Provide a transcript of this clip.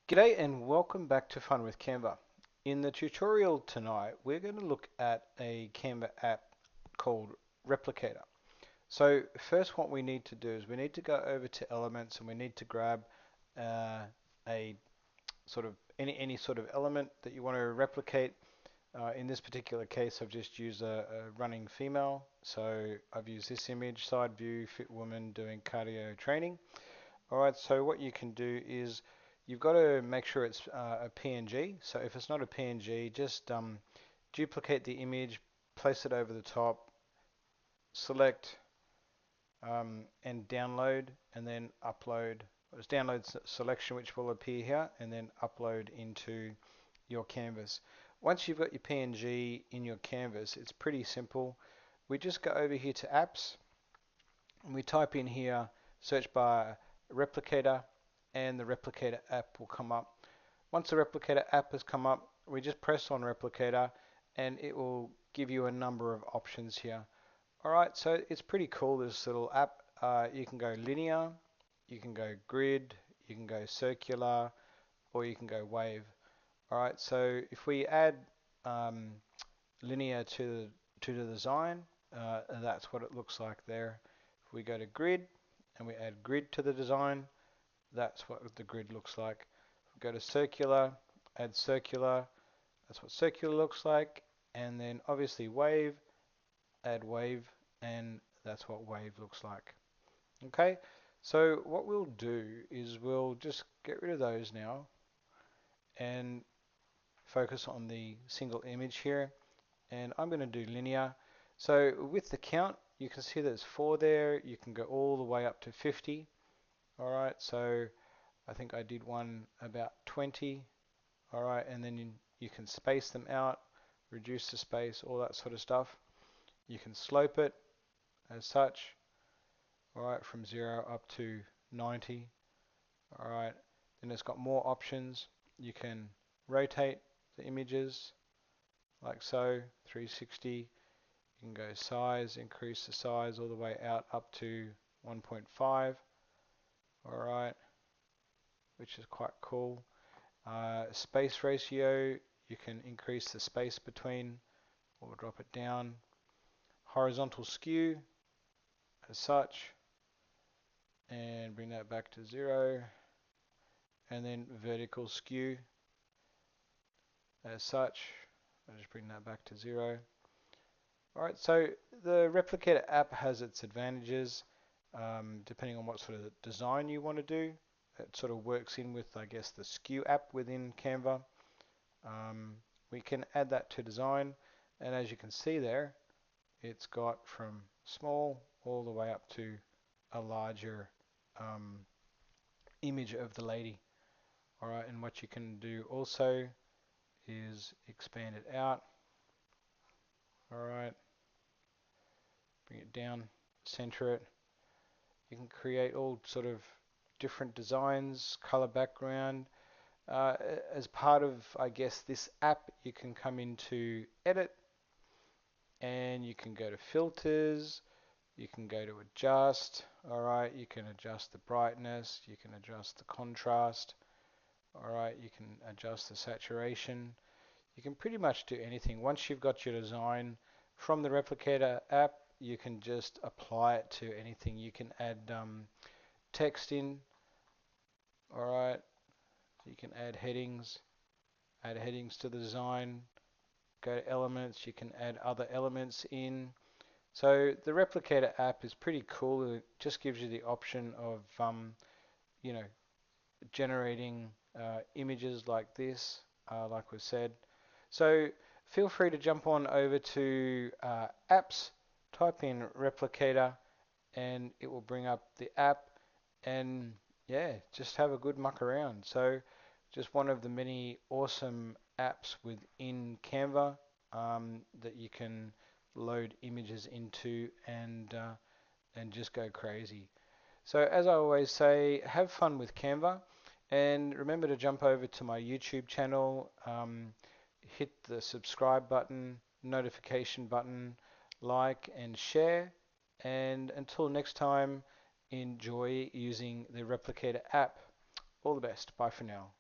G'day and welcome back to Fun with Canva. In the tutorial tonight, we're going to look at a Canva app called Replicator. So first what we need to do is we need to go over to Elements and we need to grab a sort of any sort of element that you want to replicate. In this particular case, I've just used a running female. So I've used this image, side view, fit woman doing cardio training. Alright, so what you can do is you've got to make sure it's a PNG. So if it's not a PNG, just duplicate the image, place it over the top, select and download, and then upload. It's download selection which will appear here, and then upload into your canvas. Once you've got your PNG in your canvas, it's pretty simple. We just go over here to apps, and we type in here, search bar Replicator, and the Replicator app will come up. Once the Replicator app has come up, we just press on Replicator and it will give you a number of options here. Alright, so it's pretty cool, this little app. You can go linear, you can go grid, you can go circular, or you can go wave. Alright, so if we add linear to the design, that's what it looks like there. If we go to grid and we add grid to the design, that's what the grid looks like. If we go to circular, add circular, that's what circular looks like. And then obviously wave, add wave, and that's what wave looks like. Okay, so what we'll do is we'll just get rid of those now and focus on the single image here. And I'm going to do linear. So with the count, you can see there's 4 there. You can go all the way up to 50. Alright, so I think I did one about 20. Alright, and then you can space them out, reduce the space, all that sort of stuff. You can slope it as such. Alright, from 0 up to 90. Alright, then it's got more options. You can rotate the images like so, 360. You can go size, increase the size all the way out up to 1.5. Alright, which is quite cool. Space ratio, you can increase the space between or drop it down. Horizontal skew as such, and bring that back to 0. And then vertical skew as such. I'll just bring that back to 0. Alright, so the Replicator app has its advantages depending on what sort of design you want to do. It sort of works in with, I guess, the skew app within Canva. We can add that to design, and as you can see there, it's got from small all the way up to a larger image of the lady. Alright, and what you can do also is expand it out. Alright, bring it down, center it. You can create all sort of different designs, color background. As part of, I guess, this app, you can come into edit and you can go to filters, you can go to adjust. Alright, you can adjust the brightness, you can adjust the contrast. Alright, you can adjust the saturation. You can pretty much do anything. Once you've got your design from the Replicator app, you can just apply it to anything. You can add text in. Alright, you can add headings to the design. Go to elements, you can add other elements in. So the Replicator app is pretty cool. It just gives you the option of you know, generating images like this, like we said. So feel free to jump on over to apps, type in Replicator, and it will bring up the app, and yeah, just have a good muck around. So just one of the many awesome apps within Canva that you can load images into and just go crazy. So as I always say, have fun with Canva, and remember to jump over to my YouTube channel, hit the subscribe button, notification button, like and share, and until next time, enjoy using the Replicator app. All the best. Bye for now.